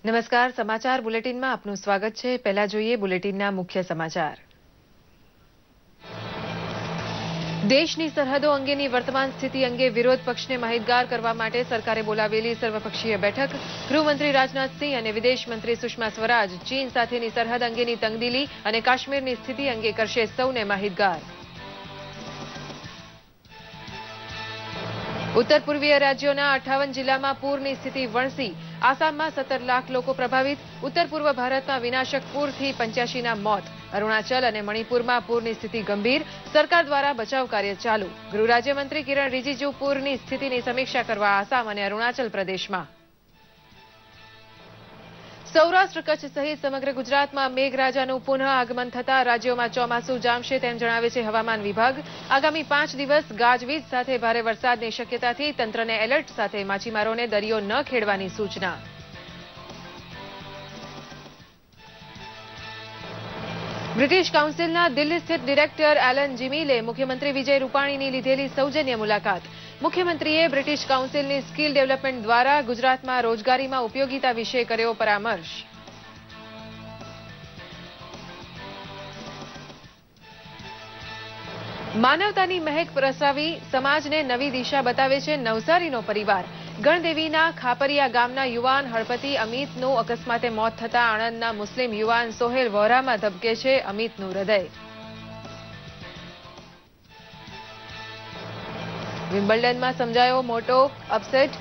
નમસ્કાર, સમાચાર બુલેટિનમાં આપનું સ્વાગત છે। પહેલા જોઈએ બુલેટિનના મુખ્ય સમાચાર। દેશની સરહદો અંગેની વર્તમાન સ્થિતિ અંગે વિરોધ પક્ષને માહિતગાર કરવા માટે સરકારે બોલાવેલી સર્વપક્ષીય બેઠક। ગૃહમંત્રી રાજનાથસિંહ અને વિદેશ મંત્રી સુષ્મા સ્વરાજ ચીન સાથેની સરહદ અંગેની તંગદિલી અને કાશ્મીરની સ્થિતિ અંગે કરશે સૌને માહિતગાર। उत्तर पूर्वीय राज्यों 58 जिला में पूर की स्थिति वणसी। आसाम में 17 लाख लोग प्रभावित। उत्तर पूर्व भारत में विनाशक पूर थी 85 ना मौत। अरुणाचल और मणिपुर में पूर की स्थिति गंभीर। सरकार द्वारा बचाव कार्य चालू। गृह राज्य मंत्री किरण रिजिजू पूर की स्थिति की समीक्षा करवा आसाम और अरुणाचल प्रदेश में। सौराष्ट्र कच्छ सहित समग्र गुजरात में मेघराजाનું पुनः આગમન થતા રાજ્યોમાં ચોમાસું જામશે તેમ જણાવે છે હવામાન વિભાગ। આગામી 5 દિવસ ગાજવીજ સાથે ભારે વરસાદની શક્યતાથી તંત્રને એલર્ટ સાથે માછીમારોને દરિયો ન ખેડવાની સૂચના। ब्रिटिश काउंसिलना दिल्ली स्थित डिरेक्टर एलन जिमीले मुख्यमंत्री विजय रूपाणीनी लीधेली सौजन्य मुलाकात। मुख्यमंत्रीए ब्रिटिश काउंसिलनी स्किल डेवलपमेंट द्वारा गुजरात में रोजगारी में उपयोगिता विषे कर्यो परामर्श। मानवतानी महक प्रसरावी समाजने नवी दिशा बतावे छे नवसारीनो परिवार। गणदेवीना खापरिया गामना युवान हळपति अमितનું अकस्माते मौत थता आणंदना मुस्लिम युवान सोहेल वोहराમાં ધબકે છે અમિતનું હૃદય। વિમ્બલ્ડનમાં સમજાયો મોટો અપસેટ।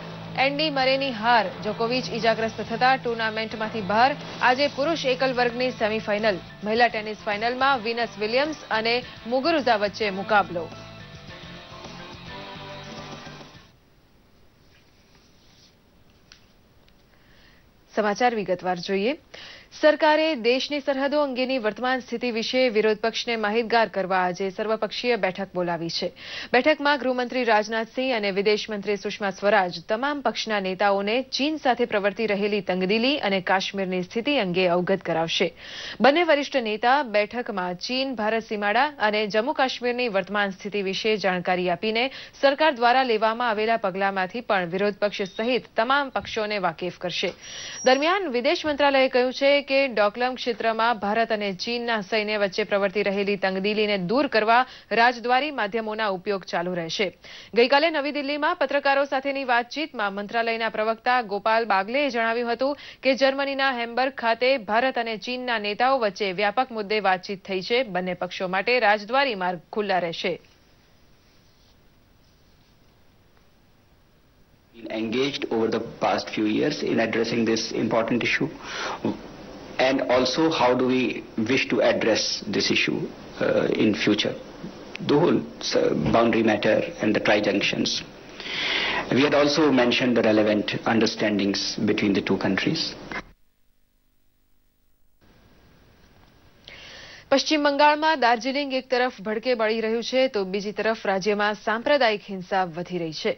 એન્ડી મરેની હાર। જોકોવિચ ઇજાગ્રસ્ત થતા ટુર્નામેન્ટમાંથી બહાર। આજે પુરુષ એકલ વર્ગની સેમીફાઇનલ। મહિલા ટેનિસ ફાઇનલમાં વિનસ વિલિયમ્સ અને મુગુરુઝા વચ્ચે મુકાબલો। समाचार विगतवार जोईए। सरकारे देशनी सरहदों अंगेनी वर्तमान स्थिति विषे विरोध पक्षने माहितगार करवा आज सर्वपक्षीय बैठक बोलावी छे। बैठक में गृहमंत्री राजनाथ सिंह और विदेश मंत्री सुषमा स्वराज तमाम पक्षना नेताओने चीन साथे प्रवर्ती रहेली तंगदिली और काश्मीरनी स्थिति अंगे अवगत करावशे। बने वरिष्ठ नेता बैठक में चीन भारत सीमाड़ा और जम्मू काश्मीरनी वर्तमान स्थिति विषे जानकारी आपीने सरकार द्वारा लेवामां आवेला पगलामांथी पण विरोध पक्ष सहित तमाम पक्षोने वाकेफ करशे। दरमियान विदेश मंत्रालये कह्युं छे के डोकलम क्षेत्र में भारत और चीनना सैन्य वच्चे प्रवर्ती रहेली तंगदिलीने दूर करवा राजद्वारी माध्यमोना उपयोग चालू रहेशे। गईकाले नवी दिल्ली में पत्रकारों साथेनी वातचीत में मंत्रालयना प्रवक्ता गोपाल बागलेए जणाव्युं हतुं के जर्मनीना हेम्बर्ग खाते भारत और चीनना नेताओं वच्चे व्यापक मुद्दे वातचीत थई छे। बंने पक्षों माटे राजद्वारी मार्ग खुल्ला रहेशे। Engaged over the past few years in addressing this important issue, and also how do we wish to address this issue in future, the whole boundary matter and the tri-junctions. We had also mentioned the relevant understandings between the two countries. पश्चिम बंगाल में दार्जिलिंग एक तरफ भड़के बળી રહ્યું છે તો બીજી તરફ રાજ્યમાં સાંપ્રદાયિક હિંસા વધી રહી છે।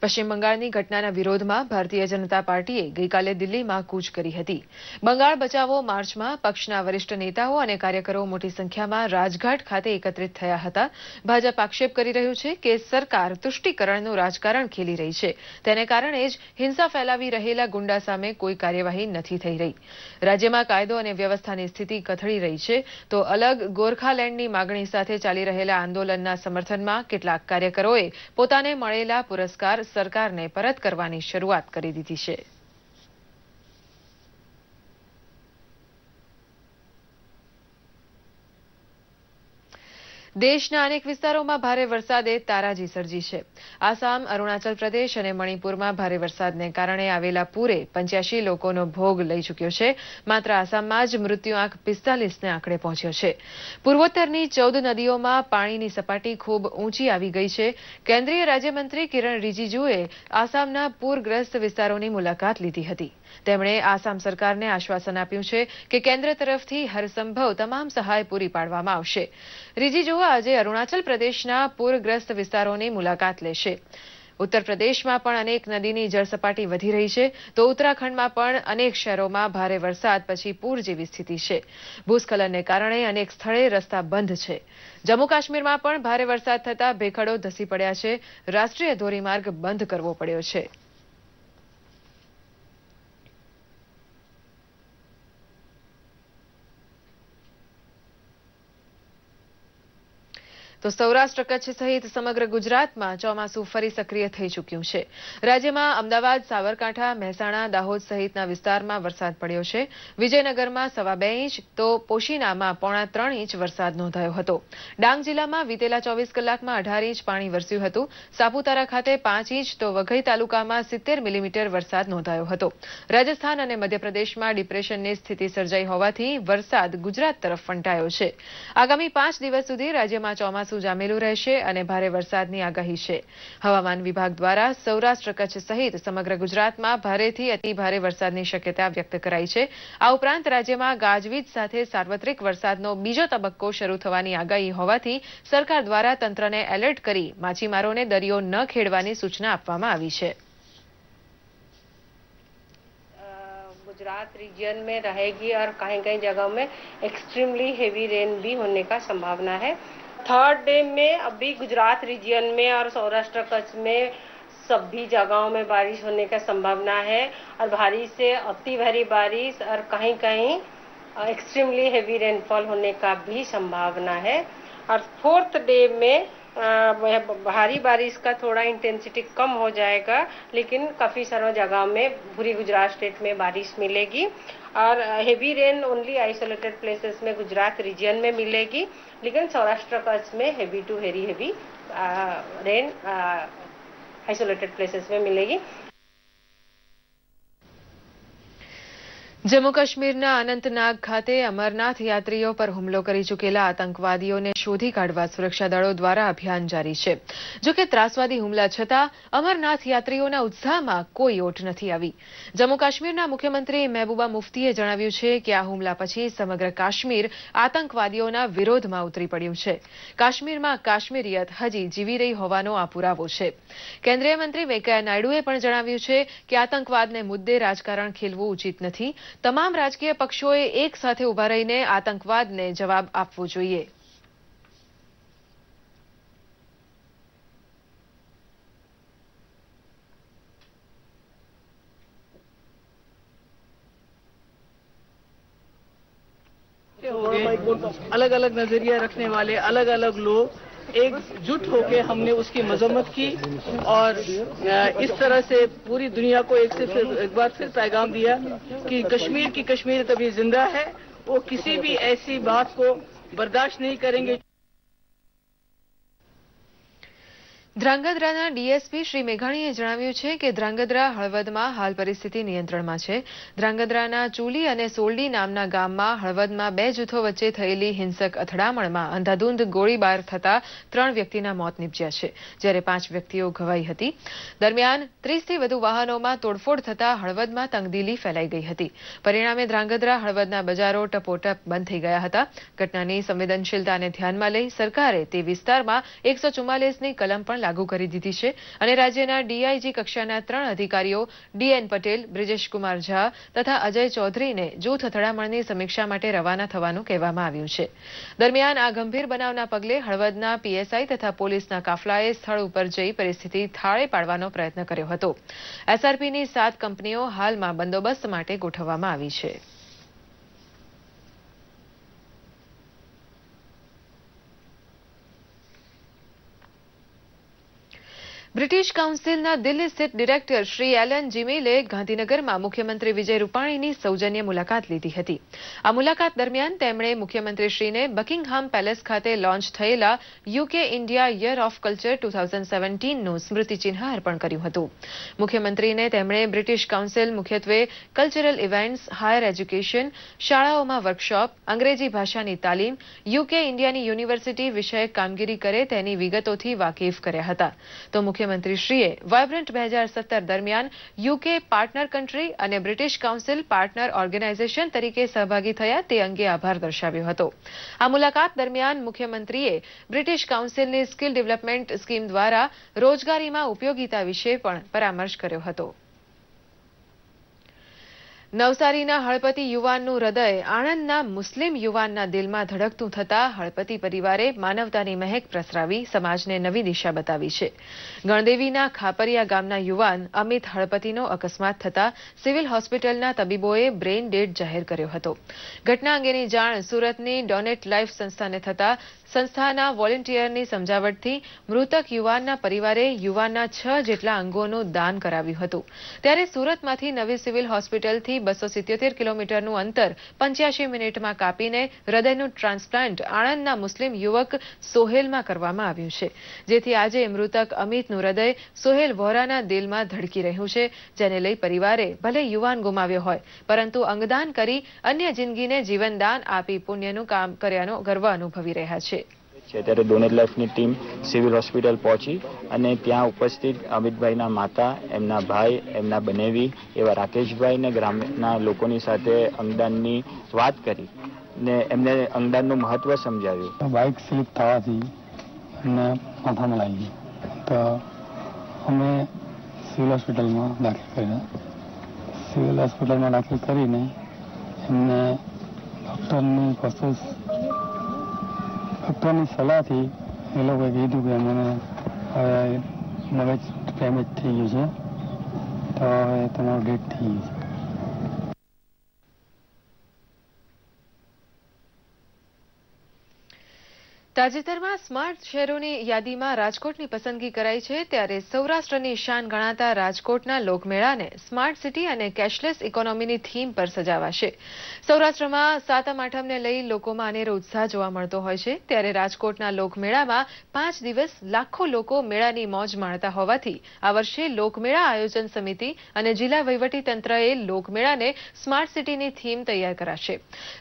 પશ્ચિમ બંગાળની ઘટનાના વિરોધમાં ભારતીય જનતા પાર્ટીએ ગઈકાલે દિલ્હીમાં કૂચ કરી હતી। બંગાળ બચાવો માર્ચમાં પક્ષના વરિષ્ઠ નેતાઓ અને કાર્યકરો મોટી સંખ્યામાં રાજઘાટ ખાતે એકત્રિત થયા હતા। ભાજપ આક્ષેપ કરી રહ્યું છે કે સરકાર તુષ્ટિકરણનું રાજકારણ ખેલી રહી છે, તેને કારણે જ હિંસા ફેલાવી રહેલા ગુંડા સામે કોઈ કાર્યવાહી નથી થઈ રહી। રાજ્યમાં કાયદો અને વ્યવસ્થાની સ્થિતિ કથળી રહી છે તો अलग गोरखालैंडनी मागणी साथे चाली रहेला आंदोलनना समर्थनमा કેટલાક કાર્યકરોએ પોતાને મળેલા પુરસ્કાર સરકારને પરત કરવાની શરૂઆત કરી દીધી છે। देशना अनेक विस्तारों में भारे वरसादे ताराजी सर्जी है। आसाम, अरुणाचल प्रदेश और मणिपुर में भारे वरसादने कारणे आवेला पूरे 85 लोकोनो भोग लई चूक्यो है। मात्र आसाम में ज मृत्युआंक 45 ने आंकड़े पहोंच्यो है। पूर्वोत्तरनी 14 नदीओं में पाणीनी सपाटी खूब ऊंची आवी गई है। केन्द्रीय राज्यमंत्री किरण रिजिजूए आसामना पूरग्रस्त विस्तारोनी मुलाकात लीधी हती। તેમણે આસામ સરકારને આશ્વાસન આપ્યું છે કે કેન્દ્ર તરફથી હરસંભવ તમામ સહાય પૂરી પાડવામાં આવશે। રિજિજુ આજે અરુણાચલ પ્રદેશના પૂરગ્રસ્ત વિસ્તારોની મુલાકાત લેશે। उत्तर प्रदेश में पण अनेक नदीनी जलसपाटी वधी रही है तो उत्तराखंड में पण अनेक शहरों में भारे वरसाद पछी पूर जेवी स्थिति है। भूस्खलनने कारणे अनेक स्थळे रस्ता बंध है। जम्मू काश्मीर में पण भारे वरसाद थता भेखड़ो धसी पड्या है। राष्ट्रीय धोरीमार्ग बंध करवो पड्यो है। તો સૌરાષ્ટ્ર કચ્છ સહિત સમગ્ર ગુજરાતમાં ચોમાસું ફરી સક્રિય થઈ ચૂક્યું છે. રાજ્યમાં અમદાવાદ, સાબરકાંઠા, મહેસાણા, દાહોદ સહિતના વિસ્તારમાં વરસાદ પડ્યો છે. વિજયનગરમાં 2.25 ઇંચ તો પોશીનામાં 3.25 ઇંચ વરસાદ નોંધાયો હતો. ડાંગ જિલ્લામાં વિતેલા 24 કલાકમાં 18 ઇંચ પાણી વરસ્યું હતું. સાપુતારા ખાતે 5 ઇંચ તો વઘઈ તાલુકામાં 70 મિલીમીટર વરસાદ નોંધાયો હતો. રાજસ્થાન અને મધ્યપ્રદેશમાં ડિપ્રેશનની સ્થિતિ સર્જાઈ હોવાથી વરસાદ ગુજરાત તરફ ફંટાયો છે. આગામી 5 દિવસ સુધી રાજ્યમાં ચોમાસું જામેલું રહેશે અને ભારે વરસાદની આગાહી છે. હવામાન વિભાગ દ્વારા સૌરાષ્ટ્ર કચ્છ સહિત સમગ્ર ગુજરાતમાં ભારેથી અતિ ભારે વરસાદની શક્યતા વ્યક્ત કરાઈ છે. આ ઉપરાંત રાજ્યમાં ગાજવીજ સાથે સાર્વત્રિક વરસાદનો બીજો તબક્કો શરૂ થવાની આગાહી હોવાથી સરકાર દ્વારા તંત્રને એલર્ટ કરી માછીમારોને દરિયો ન ખેડવાની સૂચના આપવામાં આવી છે. गुजरात रीजन में रहेगी और कहीं कहीं जगहों में एक्सट्रीमली हेवी रेन भी होने का संभावना है. थर्ड डे में अभी गुजरात रीजन में और सौराष्ट्र कच्छ में सभी जगहों में बारिश होने का संभावना है और भारी से अति भारी बारिश और कहीं कहीं एक्सट्रीमली हेवी रेनफॉल होने का भी संभावना है. और फोर्थ डे में भारी बारिश का थोड़ा इंटेंसिटी कम हो जाएगा, लेकिन काफ़ी सारों जगह में पूरी गुजरात स्टेट में बारिश मिलेगी और heavy rain only isolated places में गुजरात रीजन में मिलेगी, लेकिन सौराष्ट्र कच्छ में heavy to very heavy rain isolated places में मिलेगी. જમ્મુ કાશ્મીરના અનંતનાગ ખાતે અમરનાથ યાત્રીઓ પર હુમલો કરી ચૂકેલા આતંકવાદીઓને શોધી કાઢવા સુરક્ષા દળો દ્વારા અભિયાન જારી છે. જોકે ત્રાસવાદી હુમલા છતાં અમરનાથ યાત્રીઓના ઉત્સાહમાં કોઈ ઓટ નથી આવી. જમ્મુ કાશ્મીરના મુખ્યમંત્રી મહેબૂબા મુફ્તીએ જણાવ્યું છે કે આ હુમલા પછી સમગ્ર કાશ્મીર આતંકવાદીઓના વિરોધમાં ઉતરી પડ્યું છે. કાશ્મીરમાં કાશ્મીરિયત હજી જીવી રહી હોવાનો આ પુરાવો છે. કેન્દ્રીય મંત્રી વેંકૈયા નાયડુએ પણ જણાવ્યું છે કે આતંકવાદને મુદ્દે રાજકારણ ખેલવું ઉચિત નથી. તમામ રાજકીય પક્ષોએ એક સાથે ઉભા રહીને આતંકવાદને જવાબ આપવો જોઈએ. अलग अलग नजरिया रखने वाले अलग अलग लोग एकजुट होकर हमने उसकी मजम्मत की और इस तरह से पूरी दुनिया को एक बार फिर पैगाम दिया कि कश्मीर की कश्मीरियत अभी जिंदा है. वो किसी भी ऐसी बात को बर्दाश्त नहीं करेंगे. ધ્રાંગધ્રાના ડીએસપી શ્રી મેઘાણીએ જણાવ્યું છે કે ધ્રાંગધ્રા હળવદમાં હાલ પરિસ્થિતિ નિયંત્રણમાં છે. ધ્રાંગધ્રાના ચૂલી અને સોલડી નામના ગામમાં હળવદમાં 2 જૂથો વચ્ચે થયેલી હિંસક અથડામણમાં અંધાધૂંધ ગોળીબાર થતા 3 વ્યક્તિના મોત નીપજ્યા છે, જ્યારે 5 વ્યક્તિઓ ઘવાઈ હતી. દરમિયાન 30થી વધુ વાહનોમાં તોડફોડ થતા હળવદમાં તંગદિલી ફેલાઈ ગઈ હતી. પરિણામે ધ્રાંગધ્રા હળવદના બજારો ટપોટપ બંધ થઈ ગયા હતા. ઘટનાની સંવેદનશીલતાને ધ્યાનમાં લઈ સરકારે તે વિસ્તારમાં 144ની કલમ પણ લાગુ કરી દીધી છે અને રાજ્યના ડીઆઈજી કક્ષાના 3 અધિકારીઓ ડીએન પટેલ, બ્રિજેશ કુમાર ઝા તથા અજય ચૌધરીને જૂથ અથડામણની સમીક્ષા માટે રવાના થવાનું કહેવામાં આવ્યું છે. દરમિયાન આ ગંભીર બનાવના પગલે હળવદના પીએસઆઈ તથા પોલીસના કાફલાએ સ્થળ ઉપર જઈ પરિસ્થિતિ થાળે પાડવાનો પ્રયત્ન કર્યો હતો. એસઆરપીની 7 કંપનીઓ હાલમાં બંદોબસ્ત માટે ગોઠવવામાં આવી છે. બ્રિટિશ કાઉન્સિલના દિલ્હી સ્થિત ડિરેક્ટર શ્રી એલન જીમેલે ગાંધીનગરમાં મુખ્યમંત્રી વિજય રૂપાણીની સૌજન્ય મુલાકાત લીધી હતી. આ મુલાકાત દરમિયાન તેમણે મુખ્યમંત્રીશ્રીને બકિંગહામ પેલેસ ખાતે લોન્ચ થયેલા UK India year of culture 2017નું સ્મૃતિચિહ્ન અર્પણ કર્યું હતું. મુખ્યમંત્રીને તેમણે બ્રિટિશ કાઉન્સિલ મુખ્યત્વે કલ્ચરલ ઇવેન્ટ્સ, હાયર એજ્યુકેશન, શાળાઓમાં વર્કશોપ, અંગ્રેજી ભાષાની તાલીમ, યુકે ઇન્ડિયાની યુનિવર્સિટી વિષયક કામગીરી કરે તેની વિગતોથી વાકેફ કર્યા હતા. તો મુખ્યમંત્રીશ્રીએ વાયબ્રન્ટ 2017 દરમિયાન યુકે પાર્ટનર કન્ટ્રી અને બ્રિટિશ કાઉન્સિલ પાર્ટનર ઓર્ગેનાઇઝેશન તરીકે સહભાગી થયા તે અંગે આભાર દર્શાવ્યો હતો. આ મુલાકાત દરમિયાન મુખ્યમંત્રીએ બ્રિટિશ કાઉન્સિલની સ્કિલ ડેવલપમેન્ટ સ્કીમ દ્વારા રોજગારીમાં ઉપયોગિતા વિશે પણ પરામર્શ કર્યો હતો. નવસારીના હળપતિ યુવાનનું હૃદય આણંદના મુસ્લિમ યુવાનના દિલમાં ધડકતું થતા હળપતિ પરિવારે માનવતાની મહેક પ્રસરાવી સમાજને નવી દિશા બતાવી છે. ગણદેવીના ખાપરિયા ગામના યુવાન અમિત હળપતિનો અકસ્માત થતા સિવિલ હોસ્પિટલના તબીબોએ બ્રેઇન ડેડ જાહેર કર્યો હતો. ઘટના અંગેની જાણ સુરતની ડોનેટ લાઈફ સંસ્થાને થતા સંસ્થાના વોલેન્ટિયરની સમજાવટથી મૃતક યુવાનના પરિવારે યુવાનના 6 જેટલા અંગોનું દાન કરાવ્યું હતું. ત્યારે સુરતમાંથી નવી સિવિલ હોસ્પિટલથી 277 કિલોમીટરનું અંતર 85 મિનિટમાં કાપીને હૃદયનું ટ્રાન્સપ્લાન્ટ આણંદના મુસ્લિમ યુવક સોહેલમાં કરવામાં આવ્યું છે, જેથી આજે મૃતક અમિતનું હૃદય સોહેલ વોરાના દિલમાં ધડકી રહ્યું છે, જેને લઈ પરિવારે ભલે યુવાન ગુમાવ્યો હોય પરંતુ અંગદાન કરી અન્ય જિંદગીને જીવનદાન આપી પુણ્યનું કામ કર્યાનો ગર્વ અનુભવી રહ્યા છે. ત્યારે ડોનેટ લાઈફની ટીમ સિવિલ હોસ્પિટલ પહોંચી અને ત્યાં ઉપસ્થિત અમિતભાઈના માતા, એમના ભાઈ, એમના બનેવી એવા રાકેશભાઈ ને ગ્રામના લોકોની સાથે અંગદાનની વાત કરી ને એમને અંગદાનનું મહત્વ સમજાવ્યું. બાઇક સ્લીપ થવાથી એમને માથામાં લાગી તો અમે સિવિલ હોસ્પિટલમાં દાખલ કર્યા. સિવિલ હોસ્પિટલમાં દાખલ કરીને એમને ડૉક્ટરની સલાહથી એ લોકોએ કીધું કે મને હવે મગજ ડેમેજ થઈ ગયું છે, તો હવે તમારું ડેથ થઈ ગયું છે. તાજેતરમાં સ્માર્ટ શહેરોની યાદીમાં રાજકોટની પસંદગી કરાઈ છે, ત્યારે સૌરાષ્ટ્રની શાન ગણાતા રાજકોટના લોકમેળાને સ્માર્ટ સિટી અને કેશલેસ ઇકોનોમીની થીમ પર સજાવાશે. સૌરાષ્ટ્રમાં સાતમ આઠમને લઈ લોકોમાં અનેરો ઉત્સાહ જોવા મળતો હોય છે, ત્યારે રાજકોટના લોકમેળામાં 5 દિવસ લાખો લોકો મેળાની મોજ માણતા હોવાથી આ વર્ષે લોકમેળા આયોજન સમિતિ અને જિલ્લા વહીવટી તંત્રએ લોકમેળાને સ્માર્ટ સિટીની થીમ તૈયાર કરાશે.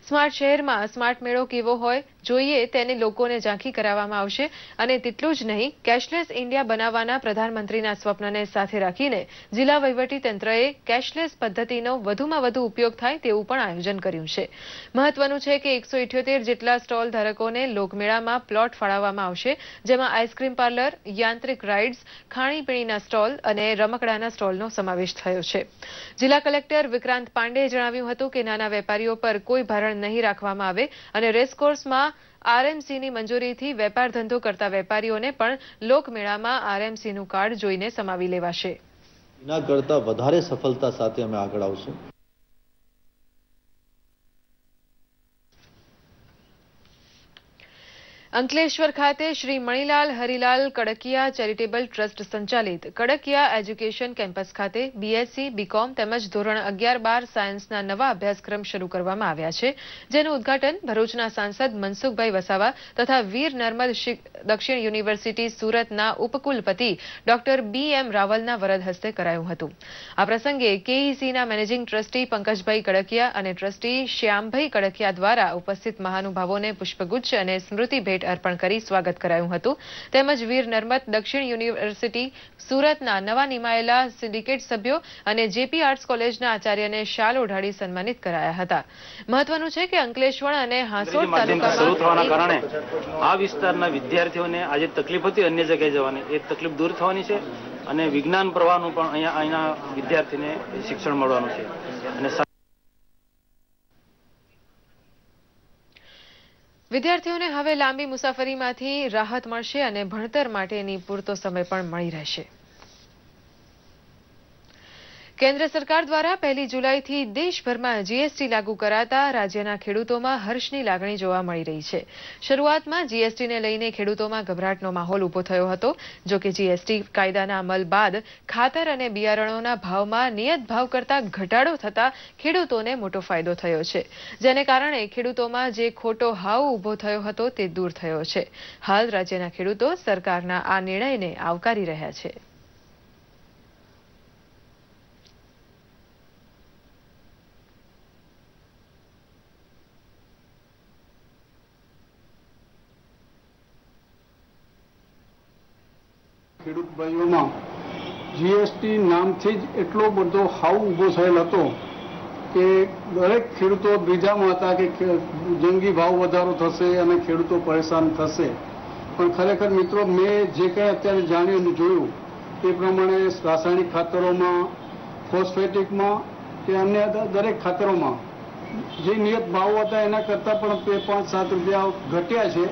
સ્માર્ટ શહેરમાં સ્માર્ટ મેળો કેવો હોય જોઈએ તેને લોકોને ઝાંખી કરાવવામાં આવશે અને તેટલું જ નહીં, કેશલેસ ઇન્ડિયા બનાવવાના પ્રધાનમંત્રીના સ્વપ્નને સાથે રાખીને જિલ્લા વહીવટી તંત્રએ કેશલેસ પદ્ધતિનો વધુમાં વધુ ઉપયોગ થાય તેવું પણ આયોજન કર્યું છે. મહત્વનું છે કે 178 જેટલા સ્ટોલ ધારકોને લોકમેળામાં પ્લોટ ફાળવવામાં આવશે, જેમાં આઈસ્ક્રીમ પાર્લર, યાંત્રિક રાઇડ્સ, ખાણીપીણીના સ્ટોલ અને રમકડાના સ્ટોલનો સમાવેશ થયો છે. જિલ્લા કલેક્ટર વિક્રાંત પાંડેએ જણાવ્યું હતું કે નાના વેપારીઓ પર કોઈ ભારણ નહીં રાખવામાં આવે અને રેસકોર્સમાં આરએમસીની મંજૂરીથી વેપાર ધંધો કરતા વેપારીઓને પણ લોકમેળામાં આરએમસીનું કાર્ડ જોઈને સમાવી લેવાશે. એના કરતા વધારે સફળતા સાથે અમે આગળ આવશું. અંકલેશ્વર ખાતે શ્રી મણિલાલ હરિલાલ કડકિયા ચેરિટેબલ ટ્રસ્ટ સંચાલિત કડકિયા એજ્યુકેશન કેમ્પસ ખાતે બીએસસી, બીકોમ તેમજ ધોરણ 11-12 સાયન્સના નવા અભ્યાસક્રમ શરૂ કરવામાં આવ્યા છે, જેનું ઉદ્ઘાટન ભરૂચના સાંસદ મનસુખભાઈ વસાવા તથા વીર નર્મદ દક્ષિણ યુનિવર્સિટી સુરતના ઉપકુલપતિ ડોક્ટર BM રાવલના વરદ હસ્તે કરાયું હતું. આ પ્રસંગે કેઈસીના મેનેજિંગ ટ્રસ્ટી પંકજભાઈ કડકિયા અને ટ્રસ્ટી શ્યામભાઈ કડકિયા દ્વારા ઉપસ્થિત મહાનુભાવોને પુષ્પગુચ્છ અને સ્મૃતિ ભેટ અર્પણ કરી સ્વાગત કરાયું હતું. તેમજ વીર નર્મદ દક્ષિણ યુનિવર્સિટી સુરતના નવા નિમાયેલા સિન્ડિકેટ સભ્યો અને જેપી આર્ટ્સ કોલેજના આચાર્યને શાલ ઓઢાડી સન્માનિત કરાયા હતા. મહત્વનું છે કે અંકલેશ્વર અને હાંસોડ તાલુકામાં આ વિસ્તારના વિદ્યાર્થીઓને આજે તકલીફ હતી અન્ય જગ્યાએ જવાની, એ તકલીફ દૂર થવાની છે અને વિજ્ઞાન પ્રવાહનું પણ અહીંના વિદ્યાર્થીને શિક્ષણ મળવાનું છે. અને વિદ્યાર્થીઓને હવે લાંબી મુસાફરીમાંથી રાહત મળશે અને ભણતર માટેની પૂરતો સમય પણ મળી રહેશે. કેન્દ્ર સરકાર દ્વારા 1 જુલાઈથી દેશભરમાં જીએસટી લાગુ કરાતા રાજ્યના ખેડૂતોમાં હર્ષની લાગણી જોવા મળી રહી છે. શરૂઆતમાં જીએસટીને લઈને ખેડૂતોમાં ગભરાટનો માહોલ ઉભો થયો હતો. જો કે જીએસટી કાયદાના અમલ બાદ ખાતર અને બિયારણોના ભાવમાં નિયત ભાવ કરતા ઘટાડો થતા ખેડૂતોને મોટો ફાયદો થયો છે, જેને કારણે ખેડૂતોમાં જે ખોટો હાવ ઉભો થયો હતો તે દૂર થયો છે. હાલ રાજ્યના ખેડૂતો સરકારના આ નિર્ણયને આવકારી રહ્યા છે. ખેડૂત ભાઈઓમાં જીએસટી નામથી જ એટલો બધો હાવ ઊભો થયેલ હતો કે દરેક ખેડૂતો બીજામાં હતા કે જંગી ભાવ વધારો થશે અને ખેડૂતો પરેશાન થશે. પણ ખરેખર મિત્રો મેં જે કંઈ અત્યારે જાણ્યું અને જોયું એ પ્રમાણે રાસાયણિક ખાતરોમાં, ફોસ્ફેટિકમાં કે અન્ય દરેક ખાતરોમાં જે નિયત ભાવ હતા એના કરતાં પણ 5-7 રૂપિયા ઘટ્યા છે.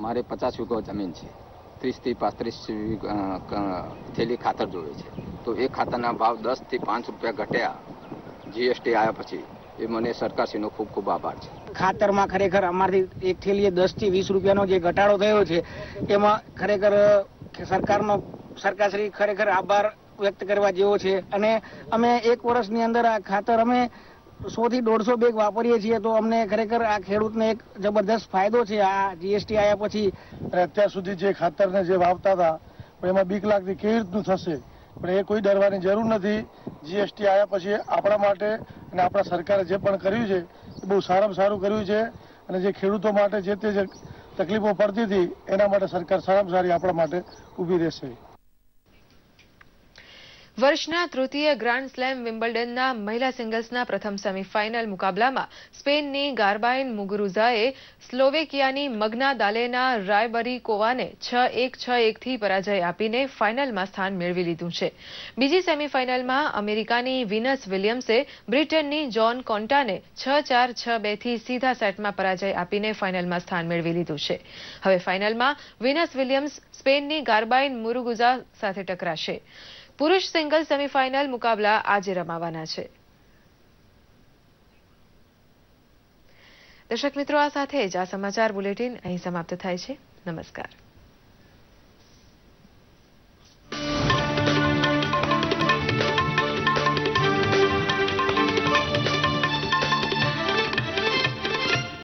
મારે 50 વીઘો જમીન છે, 30 થી 35 થેલી ખાતર જોવે છે, તો એ ખાતરના ભાવ 10 થી 5 રૂપિયા ઘટ્યા જીએસટી આવ્યા પછી. એ મને સરકારશ્રીનો ખૂબ ખૂબ આભાર છે. ખાતરમાં ખરેખર અમારથી એક થેલીએ 10 થી 20 રૂપિયાનો જે ઘટાડો થયો છે એમાં ખરેખર સરકારશ્રી ખરેખર આભાર વ્યક્ત કરવા જેવો છે. અને અમે 1 વર્ષની અંદર આ ખાતર અમે 100 થી 150 બેગ વાપરીએ છીએ તો અમને ખરેખર આ ખેડૂતને એક જબરદસ્ત ફાયદો છે આ જીએસટી આવ્યા પછી. અત્યાર સુધી જે ખાતરને જે વાવતા હતા પણ એમાં બીક લાગતી કેવી રીતનું થશે, પણ એ કોઈ ડરવાની જરૂર નથી. જીએસટી આવ્યા પછી આપણા માટે અને આપણા સરકારે જે પણ કર્યું છે એ બહુ સારામાં સારું કર્યું છે. અને જે ખેડૂતો માટે જે તે જે તકલીફો પડતી હતી એના માટે સરકાર સારામાં સારી આપણા માટે ઊભી રહેશે. વર્ષના તૃતીય ગ્રાન્ડ સ્લેમ વિમ્બલ્ડનના મહિલા સિંગલ્સના પ્રથમ સેમીફાઇનલ મુકાબલામાં સ્પેનની ગાર્બાઇન મુગુરુઝાએ સ્લોવેકિયાની મગ્ના દાલેના રાયબરિકોવાને 6-1, 6-1 થી પરાજય આપીને ફાઇનલમાં સ્થાન મેળવી લીધું છે. બીજી સેમીફાઇનલમાં અમેરિકાની વિનસ વિલિયમ્સે બ્રિટનની જોન કોન્ટાને 6-4, 6-2 થી સીધા સેટમાં પરાજય આપીને ફાઇનલમાં સ્થાન મેળવી લીધું છે. હવે ફાઇનલમાં વિનસ વિલિયમ્સ સ્પેનની ગાર્બાઇન મુરુગુઝા સાથે ટકરાશે. પુરુષ સિંગલ સેમીફાઇનલ મુકાબલા આજે રમાવાના છે. દર્શક મિત્રો, આ સાથે જ આ સમાચાર બુલેટિન અહીં સમાપ્ત થાય છે. નમસ્કાર.